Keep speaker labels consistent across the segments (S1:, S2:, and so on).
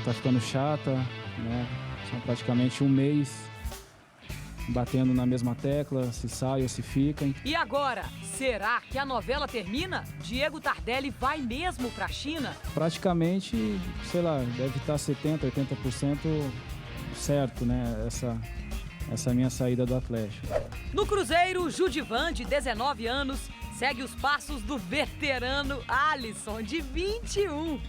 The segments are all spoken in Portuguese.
S1: tá ficando chata, né? São praticamente um mês batendo na mesma tecla, se sai ou se fica.
S2: E agora, será que a novela termina? Diego Tardelli vai mesmo para a China?
S1: Praticamente, sei lá, deve estar 70%, 80% certo, né? Essa minha saída do Atlético.
S2: No Cruzeiro, Judivan, de 19 anos, segue os passos do veterano Alisson, de 21.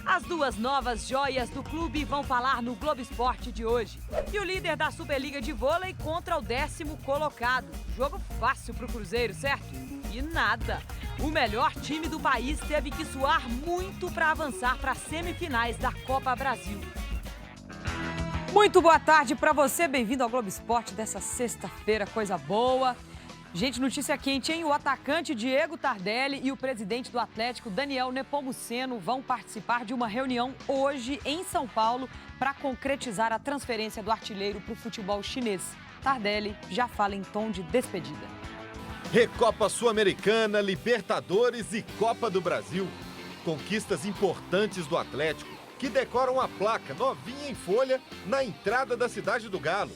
S2: As duas novas joias do clube vão falar no Globo Esporte de hoje. E o líder da Superliga de Vôlei contra o 10º colocado. Jogo fácil pro Cruzeiro, certo? E nada. O melhor time do país teve que suar muito para avançar para as semifinais da Copa Brasil. Muito boa tarde para você, bem-vindo ao Globo Esporte dessa sexta-feira, coisa boa. Gente, notícia quente, hein? O atacante Diego Tardelli e o presidente do Atlético, Daniel Nepomuceno, vão participar de uma reunião hoje em São Paulo para concretizar a transferência do artilheiro para o futebol chinês. Tardelli já fala em tom de despedida.
S3: Recopa Sul-Americana, Libertadores e Copa do Brasil. Conquistas importantes do Atlético, que decoram a placa novinha em folha na entrada da cidade do Galo.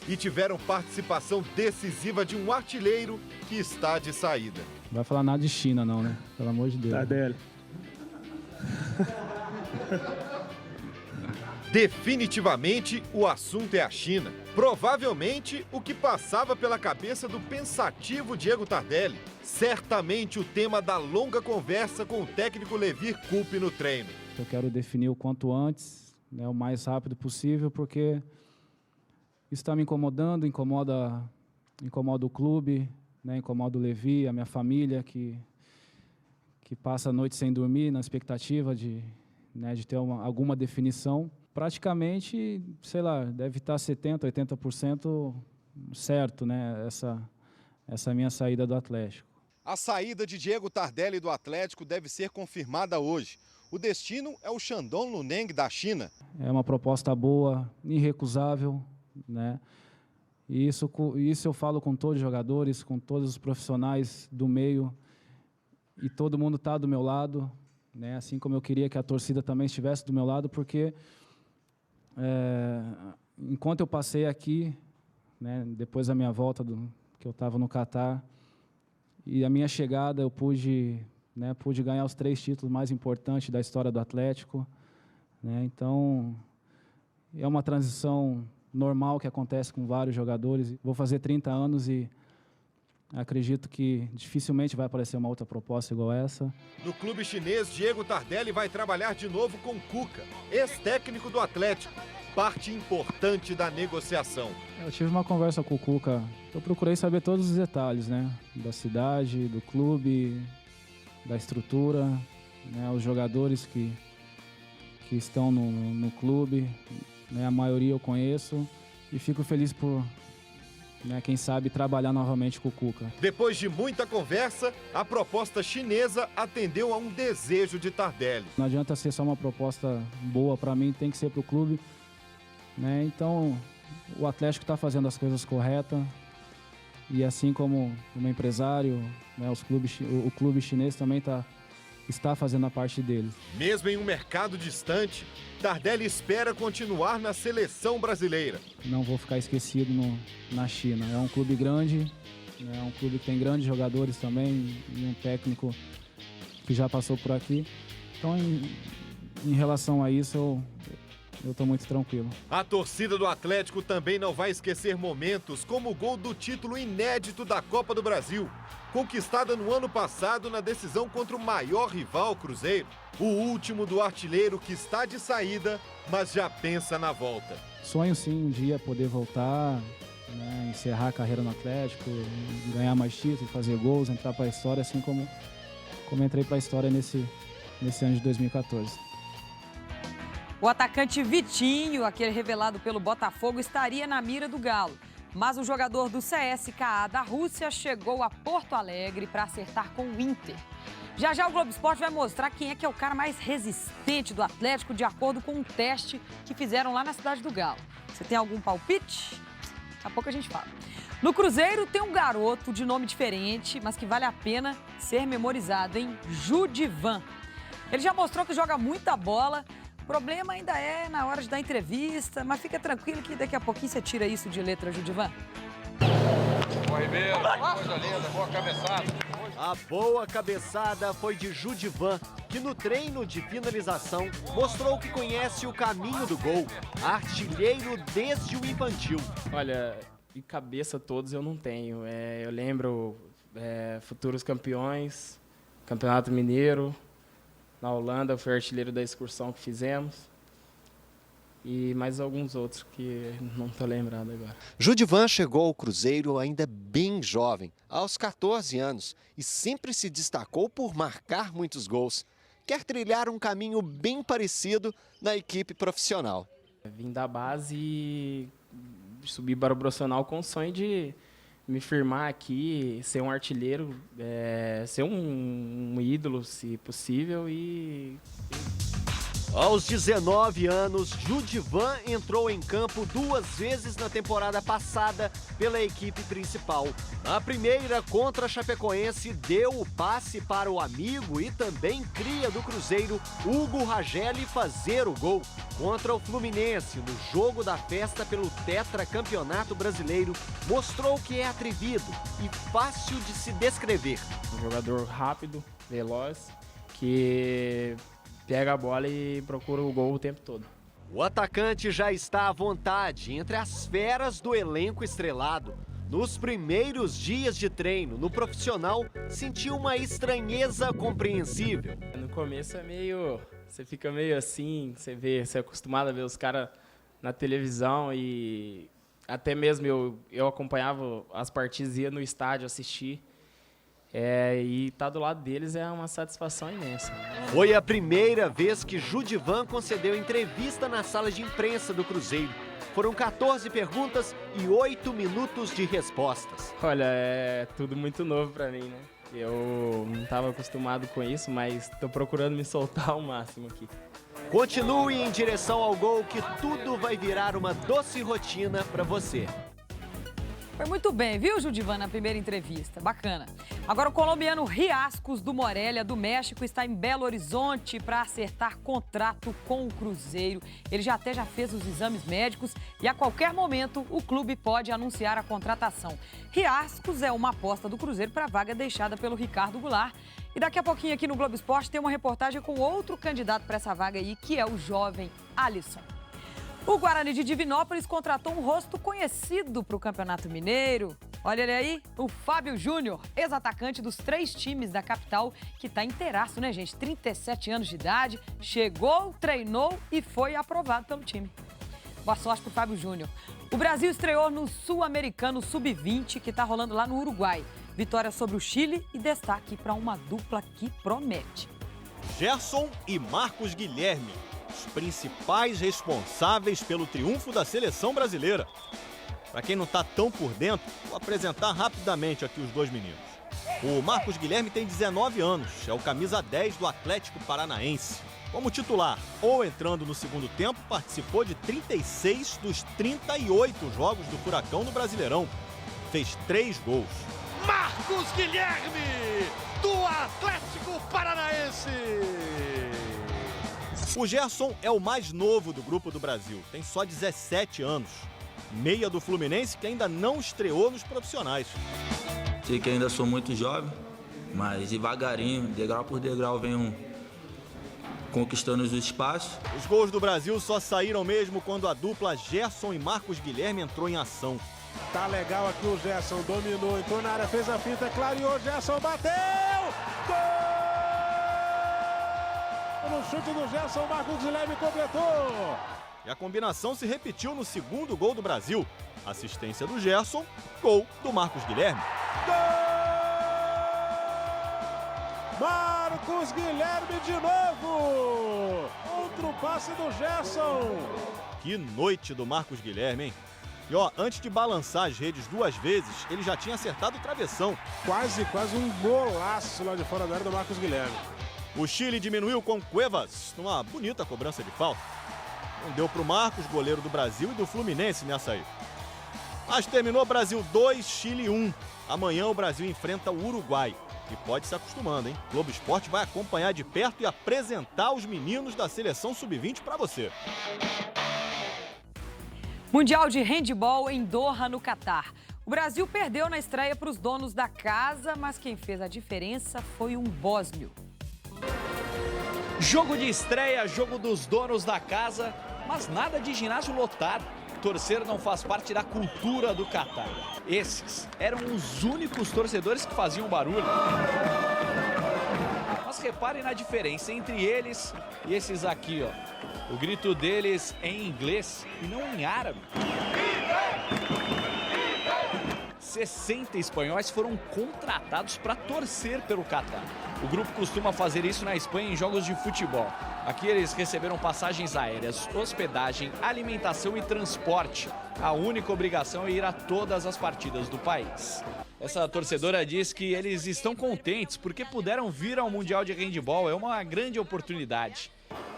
S3: E tiveram participação decisiva de um artilheiro que está de saída.
S1: Não vai falar nada de China não, né? Pelo amor de Deus.
S4: Tardelli.
S3: Definitivamente, o assunto é a China. Provavelmente, o que passava pela cabeça do pensativo Diego Tardelli. Certamente o tema da longa conversa com o técnico Levir Coupe no treino.
S1: Eu quero definir o quanto antes, né, o mais rápido possível, porque isso está me incomodando, incomoda o clube, né, incomoda o Levi, a minha família, que passa a noite sem dormir na expectativa de ter alguma definição. Praticamente, sei lá, deve estar 70%, 80% certo, né, essa minha saída do Atlético.
S3: A saída de Diego Tardelli do Atlético deve ser confirmada hoje. O destino é o Shandong Luneng da China.
S1: É uma proposta boa, irrecusável, né? E isso eu falo com todos os jogadores, com todos os profissionais do meio, e todo mundo está do meu lado, né? Assim como eu queria que a torcida também estivesse do meu lado, porque enquanto eu passei aqui, né, depois da minha volta, que eu estava no Catar, e a minha chegada, eu pude ganhar os 3 títulos mais importantes da história do Atlético, né? Então, é uma transição normal que acontece com vários jogadores. Vou fazer 30 anos e acredito que dificilmente vai aparecer uma outra proposta igual essa.
S3: No clube chinês, Diego Tardelli vai trabalhar de novo com Cuca, ex-técnico do Atlético, parte importante da negociação.
S1: Eu tive uma conversa com o Cuca, eu procurei saber todos os detalhes, né, da cidade, do clube, da estrutura, né, os jogadores que estão no clube, né, a maioria eu conheço, e fico feliz por, né, quem sabe, trabalhar novamente com o Cuca.
S3: Depois de muita conversa, a proposta chinesa atendeu a um desejo de Tardelli.
S1: Não adianta ser só uma proposta boa para mim, tem que ser para o clube, né? Então, o Atlético está fazendo as coisas corretas, e assim como empresário, né, o clube chinês também está fazendo a parte dele.
S3: Mesmo em um mercado distante, Tardelli espera continuar na seleção brasileira.
S1: Não vou ficar esquecido na China. É um clube grande, é um clube que tem grandes jogadores também, e um técnico que já passou por aqui. Então, em relação a isso, eu estou muito tranquilo.
S3: A torcida do Atlético também não vai esquecer momentos como o gol do título inédito da Copa do Brasil, conquistada no ano passado na decisão contra o maior rival, Cruzeiro. O último do artilheiro que está de saída, mas já pensa na volta.
S1: Sonho sim um dia poder voltar, né, encerrar a carreira no Atlético, ganhar mais títulos, fazer gols, entrar para a história, assim como entrei para a história nesse ano de 2014.
S2: O atacante Vitinho, aquele revelado pelo Botafogo, estaria na mira do Galo. Mas o jogador do CSKA da Rússia chegou a Porto Alegre para acertar com o Inter. Já já o Globo Esporte vai mostrar quem é o cara mais resistente do Atlético, de acordo com um teste que fizeram lá na cidade do Galo. Você tem algum palpite? Daqui a pouco a gente fala. No Cruzeiro tem um garoto de nome diferente, mas que vale a pena ser memorizado, hein? Judivan. Ele já mostrou que joga muita bola, problema ainda é na hora de dar entrevista, mas fica tranquilo que daqui a pouquinho você tira isso de letra, Judivan.
S4: Boa, Ribeiro, coisa linda, boa cabeçada.
S5: A boa cabeçada foi de Judivan, que no treino de finalização mostrou que conhece o caminho do gol. Artilheiro desde o infantil.
S6: Olha, de cabeça todos eu não tenho. Eu lembro futuros campeões, Campeonato Mineiro, na Holanda, eu fui artilheiro da excursão que fizemos. E mais alguns outros que não estou lembrado agora.
S5: Judivan chegou ao Cruzeiro ainda bem jovem, aos 14 anos, e sempre se destacou por marcar muitos gols. Quer trilhar um caminho bem parecido na equipe profissional.
S6: Vim da base e subi para o profissional com o sonho de me firmar aqui, ser um artilheiro, ser um ídolo, se possível, e...
S5: Aos 19 anos, Judivan entrou em campo 2 vezes na temporada passada pela equipe principal. A primeira, contra a Chapecoense, deu o passe para o amigo e também cria do Cruzeiro, Hugo Rageli, fazer o gol. Contra o Fluminense, no jogo da festa pelo Tetracampeonato Brasileiro, mostrou que é atrevido e fácil de se descrever.
S6: Um jogador rápido, veloz, que pega a bola e procura o gol o tempo todo.
S5: O atacante já está à vontade entre as feras do elenco estrelado. Nos primeiros dias de treino, no profissional, sentiu uma estranheza compreensível.
S6: No começo você fica meio assim, você é acostumado a ver os caras na televisão e até mesmo eu acompanhava as partidas, ia no estádio assistir. E estar do lado deles é uma satisfação imensa.
S5: Foi a primeira vez que Judivan concedeu entrevista na sala de imprensa do Cruzeiro. Foram 14 perguntas e 8 minutos de respostas.
S6: Olha, é tudo muito novo para mim, né? Eu não estava acostumado com isso, mas estou procurando me soltar ao máximo aqui.
S5: Continue em direção ao gol, que tudo vai virar uma doce rotina para você.
S2: Foi muito bem, viu, Judivan, na primeira entrevista. Bacana. Agora, o colombiano Riascos, do Morelia, do México, está em Belo Horizonte para acertar contrato com o Cruzeiro. Ele já fez os exames médicos e, a qualquer momento, o clube pode anunciar a contratação. Riascos é uma aposta do Cruzeiro para a vaga deixada pelo Ricardo Goulart. E daqui a pouquinho, aqui no Globo Esporte, tem uma reportagem com outro candidato para essa vaga aí, que é o jovem Alisson. O Guarani de Divinópolis contratou um rosto conhecido para o Campeonato Mineiro. Olha ele aí, o Fábio Júnior, ex-atacante dos 3 times da capital, que está inteiraço, né, gente? 37 anos de idade, chegou, treinou e foi aprovado pelo time. Boa sorte para o Fábio Júnior. O Brasil estreou no Sul-Americano Sub-20, que está rolando lá no Uruguai. Vitória sobre o Chile e destaque para uma dupla que promete.
S7: Gerson e Marcos Guilherme, os principais responsáveis pelo triunfo da seleção brasileira. Para quem não está tão por dentro, vou apresentar rapidamente aqui os 2 meninos. O Marcos Guilherme tem 19 anos, é o camisa 10 do Atlético Paranaense. Como titular ou entrando no segundo tempo, participou de 36 dos 38 jogos do Furacão no Brasileirão. Fez 3 gols.
S4: Marcos Guilherme, do Atlético Paranaense.
S7: O Gerson é o mais novo do grupo do Brasil, tem só 17 anos. Meia do Fluminense que ainda não estreou nos profissionais.
S8: Sei que ainda sou muito jovem, mas devagarinho, degrau por degrau, venho conquistando os espaços.
S7: Os gols do Brasil só saíram mesmo quando a dupla Gerson e Marcos Guilherme entrou em ação.
S9: Tá legal aqui o Gerson, dominou, entrou na área, fez a finta, clareou, Gerson bateu! Gol! No chute do Gerson, Marcos Guilherme completou.
S7: E a combinação se repetiu no segundo gol do Brasil. Assistência do Gerson, gol do Marcos Guilherme.
S9: Gol! Marcos Guilherme de novo! Outro passe do Gerson.
S7: Que noite do Marcos Guilherme, hein? E ó, antes de balançar as redes 2 vezes, ele já tinha acertado o travessão.
S9: Quase um golaço lá de fora da área do Marcos Guilherme.
S7: O Chile diminuiu com Cuevas, numa bonita cobrança de falta. Não deu para o Marcos, goleiro do Brasil e do Fluminense nessa aí. Mas terminou Brasil 2, Chile 1. Amanhã o Brasil enfrenta o Uruguai. E pode se acostumando, hein? Globo Esporte vai acompanhar de perto e apresentar os meninos da seleção sub-20 para você.
S2: Mundial de Handebol em Doha, no Catar. O Brasil perdeu na estreia para os donos da casa, mas quem fez a diferença foi um bósnio.
S10: Jogo de estreia, jogo dos donos da casa, mas nada de ginásio lotado. Torcer não faz parte da cultura do Catar. Esses eram os únicos torcedores que faziam barulho. Mas reparem na diferença entre eles e esses aqui, ó. O grito deles em inglês e não em árabe. 60 espanhóis foram contratados para torcer pelo Catar. O grupo costuma fazer isso na Espanha em jogos de futebol. Aqui eles receberam passagens aéreas, hospedagem, alimentação e transporte. A única obrigação é ir a todas as partidas do país. Essa torcedora diz que eles estão contentes porque puderam vir ao Mundial de Handebol. É uma grande oportunidade.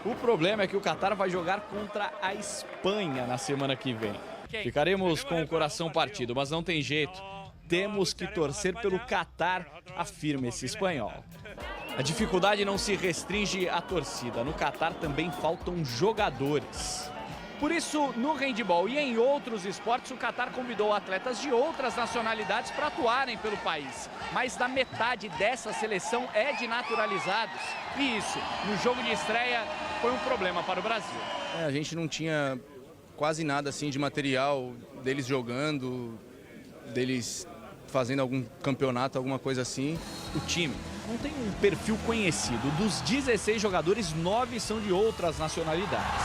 S10: O problema é que o Catar vai jogar contra a Espanha na semana que vem. Ficaremos com o coração partido, mas não tem jeito. Temos que torcer pelo Catar, afirma esse espanhol. A dificuldade não se restringe à torcida. No Catar também faltam jogadores. Por isso, no handebol e em outros esportes, o Catar convidou atletas de outras nacionalidades para atuarem pelo país. Mais da metade dessa seleção é de naturalizados. E isso, no jogo de estreia, foi um problema para o Brasil.
S11: A gente não tinha quase nada assim de material deles jogando, deles fazendo algum campeonato, alguma coisa assim.
S10: O time não tem um perfil conhecido. Dos 16 jogadores, 9 são de outras nacionalidades.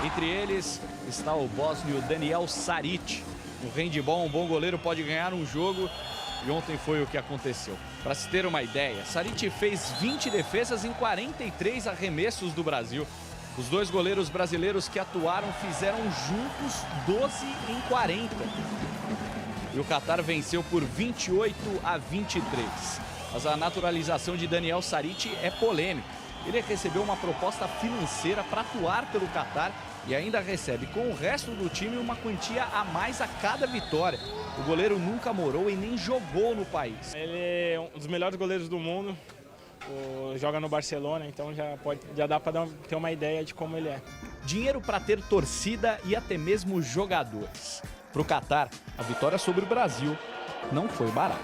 S10: Entre eles está o bósnio Daniel Saric. No handebol, um bom goleiro pode ganhar um jogo e ontem foi o que aconteceu. Para se ter uma ideia, Saric fez 20 defesas em 43 arremessos do Brasil. Os dois goleiros brasileiros que atuaram fizeram juntos 12 em 40. E o Catar venceu por 28-23. Mas a naturalização de Daniel Saric é polêmica. Ele recebeu uma proposta financeira para atuar pelo Catar e ainda recebe com o resto do time uma quantia a mais a cada vitória. O goleiro nunca morou e nem jogou no país.
S6: Ele é um dos melhores goleiros do mundo. Joga no Barcelona, então já dá para ter uma ideia de como ele é.
S10: Dinheiro para ter torcida e até mesmo jogadores. Para o Catar, a vitória sobre o Brasil não foi barata.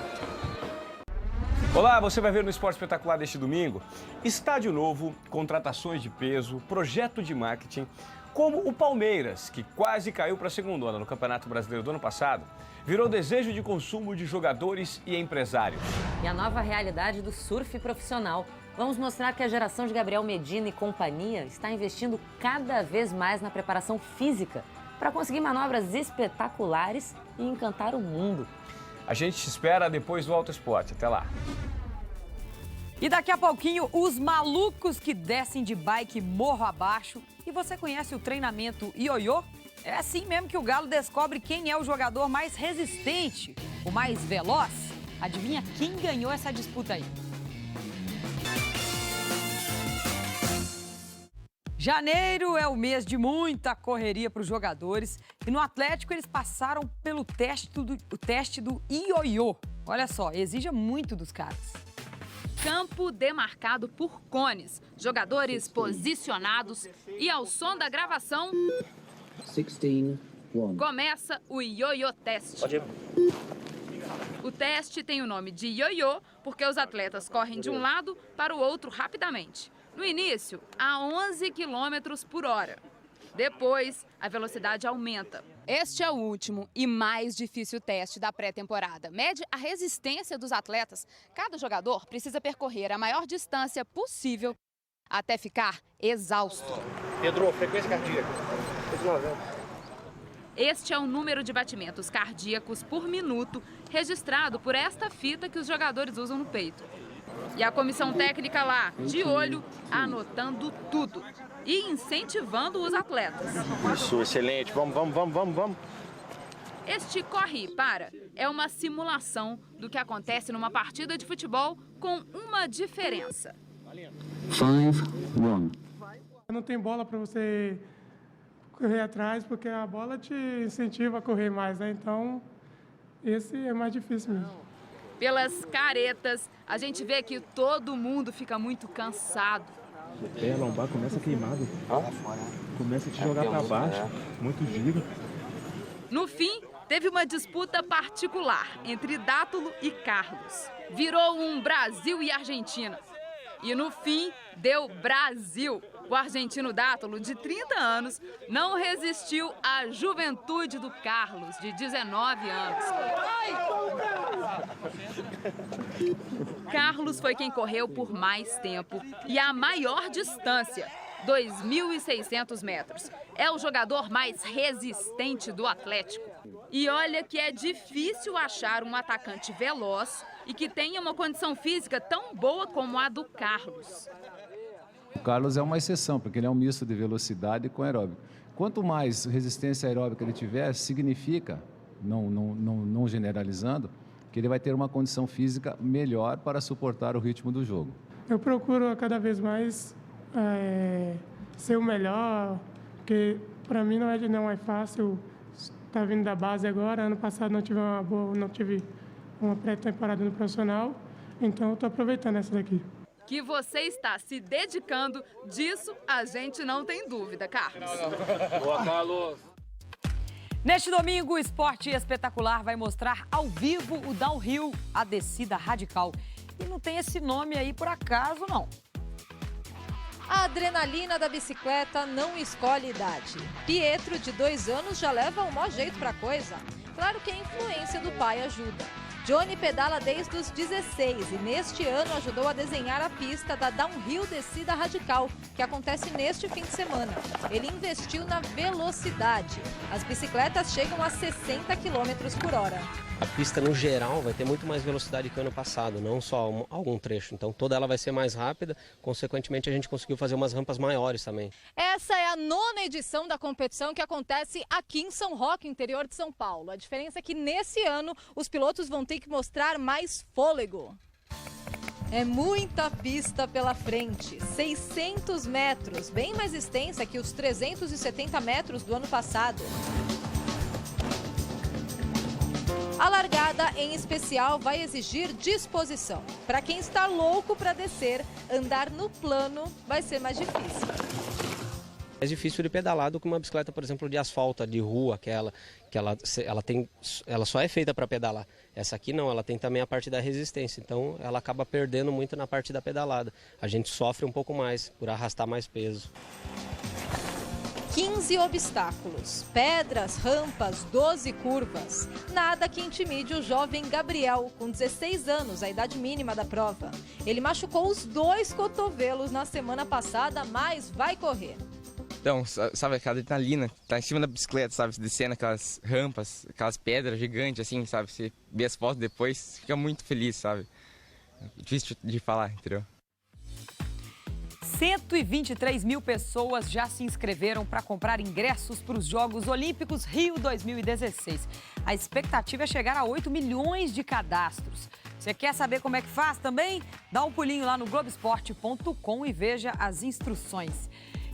S12: Olá, você vai ver no Esporte Espetacular deste domingo estádio novo, contratações de peso, projeto de marketing, como o Palmeiras, que quase caiu para a segundona no Campeonato Brasileiro do ano passado, virou desejo de consumo de jogadores e empresários.
S13: E a nova realidade do surf profissional. Vamos mostrar que a geração de Gabriel Medina e companhia está investindo cada vez mais na preparação física para conseguir manobras espetaculares e encantar o mundo.
S12: A gente te espera depois do Auto Esporte. Até lá.
S2: E daqui a pouquinho, os malucos que descem de bike morro abaixo. E você conhece o treinamento ioiô? É assim mesmo que o Galo descobre quem é o jogador mais resistente, o mais veloz. Adivinha quem ganhou essa disputa aí? Janeiro é o mês de muita correria para os jogadores e no Atlético eles passaram pelo teste do ioiô. Olha só, exige muito dos caras.
S14: Campo demarcado por cones, jogadores posicionados e ao som da gravação,
S15: 16, 1.
S14: Começa o ioiô teste. O teste tem o nome de ioiô porque os atletas correm de um lado para o outro rapidamente. No início, a 11 km por hora. Depois, a velocidade aumenta.
S16: Este é o último e mais difícil teste da pré-temporada. Mede a resistência dos atletas. Cada jogador precisa percorrer a maior distância possível até ficar exausto.
S4: Pedro, frequência cardíaca.
S14: Este é o número de batimentos cardíacos por minuto registrado por esta fita que os jogadores usam no peito. E a comissão técnica lá, de olho, anotando tudo e incentivando os atletas.
S4: Isso, excelente. Vamos.
S14: Este corre e para é uma simulação do que acontece numa partida de futebol com uma diferença.
S15: 5, 1.
S17: Não tem bola para você correr atrás, porque a bola te incentiva a correr mais, né? Então, esse é mais difícil mesmo.
S14: Pelas caretas, a gente vê que todo mundo fica muito cansado.
S18: A lombar começa queimado. Começa a te jogar para baixo. Muito giro.
S14: No fim, teve uma disputa particular entre Dátulo e Carlos. Virou um Brasil e Argentina. E no fim, deu Brasil. O argentino Dátulo, de 30 anos, não resistiu à juventude do Carlos, de 19 anos. Carlos foi quem correu por mais tempo e a maior distância, 2.600 metros. É o jogador mais resistente do Atlético. E olha que é difícil achar um atacante veloz e que tenha uma condição física tão boa como a do Carlos.
S19: O Carlos é uma exceção, porque ele é um misto de velocidade com aeróbico. Quanto mais resistência aeróbica ele tiver, significa, não generalizando, que ele vai ter uma condição física melhor para suportar o ritmo do jogo.
S17: Eu procuro cada vez mais ser o melhor, porque para mim não é fácil estar vindo da base agora. Ano passado não tive uma pré-temporada no profissional, então eu estou aproveitando essa daqui.
S14: Que você está se dedicando, disso a gente não tem dúvida, Carlos.
S4: Boa, Carlos.
S2: Neste domingo, o Esporte Espetacular vai mostrar ao vivo o downhill, a descida radical. E não tem esse nome aí por acaso, não.
S20: A adrenalina da bicicleta não escolhe idade. Pietro, de 2 anos, já leva o maior jeito pra coisa. Claro que a influência do pai ajuda. Johnny pedala desde os 16 e neste ano ajudou a desenhar a pista da Downhill Descida Radical, que acontece neste fim de semana. Ele investiu na velocidade. As bicicletas chegam a 60 km por hora.
S21: A pista, no geral, vai ter muito mais velocidade que o ano passado, não só algum trecho. Então, toda ela vai ser mais rápida. Consequentemente, a gente conseguiu fazer umas rampas maiores também.
S20: Essa é a 9ª edição da competição que acontece aqui em São Roque, interior de São Paulo. A diferença é que, nesse ano, os pilotos vão ter que mostrar mais fôlego. É muita pista pela frente, 600 metros, bem mais extensa que os 370 metros do ano passado. A largada, em especial, vai exigir disposição. Para quem está louco para descer, andar no plano vai ser mais difícil.
S21: É difícil de pedalar do que uma bicicleta, por exemplo, de asfalto, de rua, que ela só é feita para pedalar. Essa aqui não, ela tem também a parte da resistência, então ela acaba perdendo muito na parte da pedalada. A gente sofre um pouco mais por arrastar mais peso.
S20: 15 obstáculos, pedras, rampas, 12 curvas. Nada que intimide o jovem Gabriel, com 16 anos, a idade mínima da prova. Ele machucou os 2 cotovelos na semana passada, mas vai correr.
S22: Então, sabe, aquela adrenalina, tá em cima da bicicleta, sabe, descendo aquelas rampas, aquelas pedras gigantes, assim, sabe, você vê as fotos depois, fica muito feliz, sabe. É difícil de falar, entendeu?
S2: 123 mil pessoas já se inscreveram para comprar ingressos para os Jogos Olímpicos Rio 2016. A expectativa é chegar a 8 milhões de cadastros. Você quer saber como é que faz também? Dá um pulinho lá no Globoesporte.com e veja as instruções.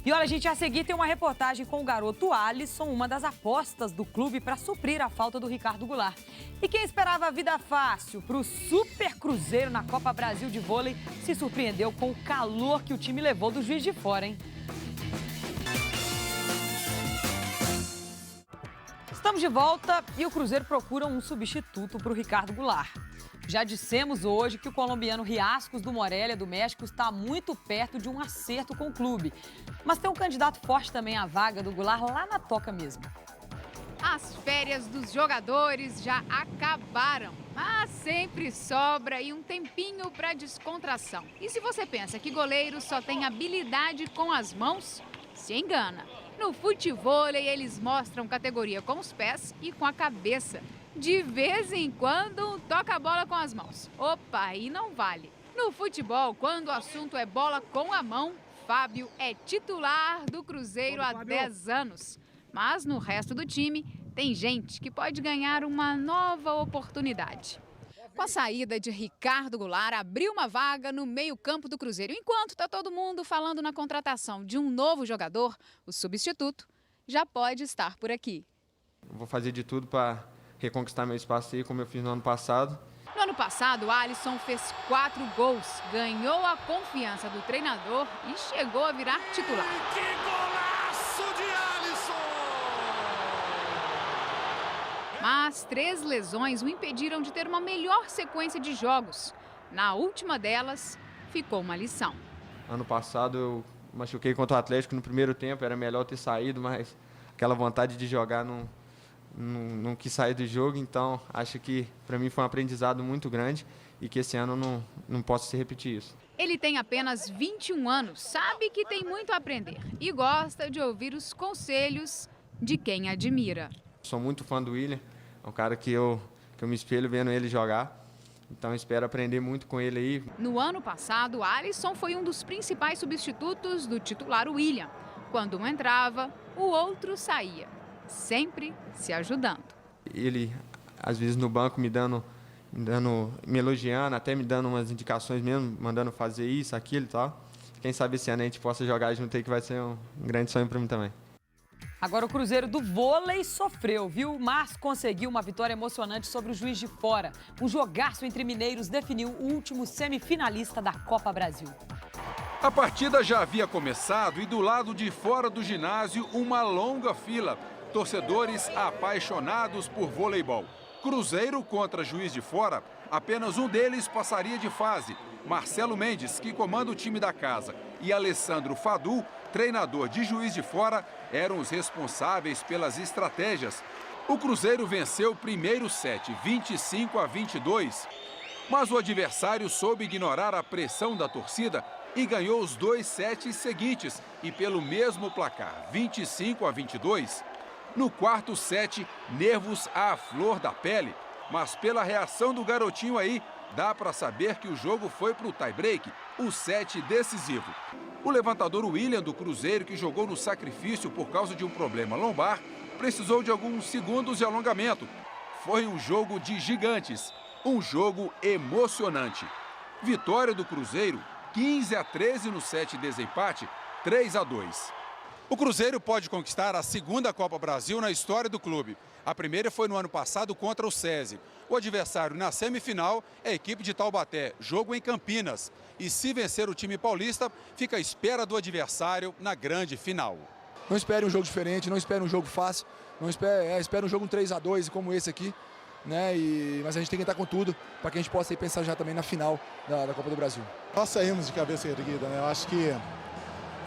S2: E olha, gente, a seguir tem uma reportagem com o garoto Alisson, uma das apostas do clube para suprir a falta do Ricardo Goulart. E quem esperava a vida fácil para o Super Cruzeiro na Copa Brasil de Vôlei se surpreendeu com o calor que o time levou do Juiz de Fora, hein? Estamos de volta e o Cruzeiro procura um substituto para o Ricardo Goulart. Já dissemos hoje que o colombiano Riascos do Morelia, do México, está muito perto de um acerto com o clube. Mas tem um candidato forte também à vaga do Goulart lá na toca mesmo.
S23: As férias dos jogadores já acabaram, mas sempre sobra aí um tempinho para descontração. E se você pensa que goleiro só tem habilidade com as mãos, se engana. No futevôlei eles mostram categoria com os pés e com a cabeça. De vez em quando, toca a bola com as mãos. Opa, aí não vale. No futebol, quando o assunto é bola com a mão, Fábio é titular do Cruzeiro há 10 anos. Mas no resto do time, tem gente que pode ganhar uma nova oportunidade. Com a saída de Ricardo Goulart, abriu uma vaga no meio-campo do Cruzeiro. Enquanto está todo mundo falando na contratação de um novo jogador, o substituto
S16: já pode estar por aqui.
S4: Vou fazer de tudo para reconquistar meu espaço aí, como eu fiz no ano passado.
S23: No ano passado, Alisson fez 4 gols, ganhou a confiança do treinador e chegou a virar titular.
S9: Que golaço de Alisson!
S23: Mas 3 lesões o impediram de ter uma melhor sequência de jogos. Na última delas, ficou uma lição.
S4: Ano passado eu machuquei contra o Atlético no primeiro tempo, era melhor ter saído, mas aquela vontade de jogar não quis sair do jogo, então acho que para mim foi um aprendizado muito grande e que esse ano não posso se repetir isso.
S23: Ele tem apenas 21 anos, sabe que tem muito a aprender e gosta de ouvir os conselhos de quem admira.
S4: Sou muito fã do William, é um cara que eu me espelho vendo ele jogar, então espero aprender muito com ele aí.
S23: No ano passado, Alisson foi um dos principais substitutos do titular William. Quando um entrava, o outro saía. Sempre se ajudando.
S4: Ele, às vezes, no banco me elogiando, até me dando umas indicações mesmo, mandando fazer isso, aquilo e tal. Quem sabe esse ano a gente possa jogar junto aí, que vai ser um grande sonho para mim também.
S2: Agora o Cruzeiro do vôlei sofreu, viu? Mas conseguiu uma vitória emocionante sobre o Juiz de Fora. Um jogaço entre mineiros definiu o último semifinalista da Copa Brasil.
S1: A partida já havia começado e do lado de fora do ginásio uma longa fila. Torcedores apaixonados por voleibol. Cruzeiro contra Juiz de Fora, apenas um deles passaria de fase. Marcelo Mendes, que comanda o time da casa, e Alessandro Fadu, treinador de Juiz de Fora, eram os responsáveis pelas estratégias. O Cruzeiro venceu o primeiro set, 25-22. Mas o adversário soube ignorar a pressão da torcida e ganhou os 2 sets seguintes, e pelo mesmo placar, 25-22. No quarto set, nervos à flor da pele, mas pela reação do garotinho aí, dá para saber que o jogo foi para o tie-break, o set decisivo. O levantador William do Cruzeiro, que jogou no sacrifício por causa de um problema lombar, precisou de alguns segundos de alongamento. Foi um jogo de gigantes, um jogo emocionante. Vitória do Cruzeiro, 15-13 no set de desempate, 3-2. O Cruzeiro pode conquistar a segunda Copa Brasil na história do clube. A primeira foi no ano passado contra o SESI. O adversário na semifinal é a equipe de Taubaté, jogo em Campinas. E se vencer o time paulista, fica à espera do adversário na grande final.
S3: Não espere um jogo diferente, não espere um jogo fácil, não espere um jogo 3-2 como esse aqui, né? Mas a gente tem que entrar com tudo para que a gente possa ir pensar já também na final da Copa do Brasil.
S5: Nós saímos de cabeça erguida, né? Eu acho que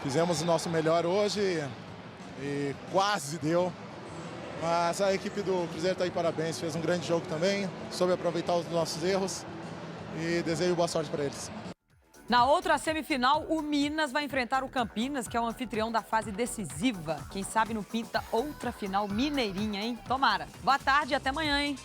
S5: fizemos o nosso melhor hoje e quase deu. Mas a equipe do Cruzeiro está aí, parabéns, fez um grande jogo também, soube aproveitar os nossos erros e desejo boa sorte para eles.
S2: Na outra semifinal, o Minas vai enfrentar o Campinas, que é o anfitrião da fase decisiva. Quem sabe não pinta outra final mineirinha, hein? Tomara. Boa tarde e até amanhã, hein?